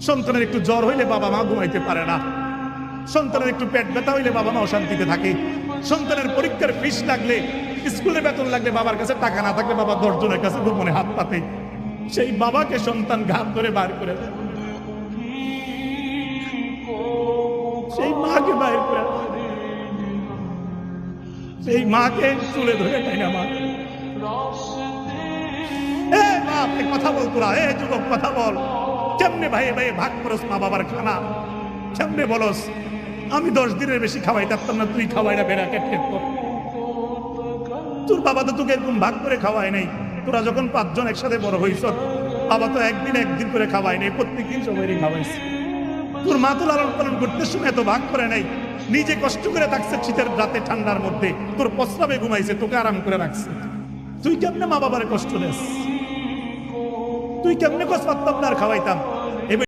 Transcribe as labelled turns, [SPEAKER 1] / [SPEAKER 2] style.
[SPEAKER 1] সন্তানের একটু জ্বর হইলে বাবা মা ঘুমাইতে পারে না, সন্তানের একটু পেট ব্যথা হইলে বাবা মা অশান্তিতে থাকে, সন্তানের পরীক্ষার ফিস লাগলে, স্কুলে বেতন লাগলে বাবার কাছে টাকা না থাকলে বাবা 10 জনের কাছে গোপনে হাত পাতে। সেই বাবাকে সন্তান ঘাত ধরে বার করে দেয়, সেই মাকে বাইর করে দেয়, সেই মাকে চুলে ধরে টাইনা মা। এ বাপ, কথা বল তোরা, এ যুবক কথা বল, কেমনে ভাই ভাই ভাগ করস মা বাবার খানা, কেমনে বলস? আমি 10 দিনের বেশি খাওয়াই পারতাম না, তুই খাওয়াই না বেড়া কেটে। তোর বাবা তো তোকে এরকম ভাগ করে খাওয়ায় নাই। তোরা যখন 5 জন একসাথে বড় হইছ, বাবা তো একদিন করে খাওয়ায় নাই, প্রত্যেকদিন সবাই খাওয়াইছে। তোর মা তো লালন পালন করতে সময় এত ভাগ করে নাই, নিজে কষ্ট করে থাকছে শীতের রাতে ঠান্ডার মধ্যে, তোর প্রস্রাবে ঘুমাইছে, তোকে আরাম করে রাখছে। তুই কেমনে মা বাবার কষ্ট দেস? তুই কেমনে কষ্ট পারতাম না আর খাওয়াইতাম?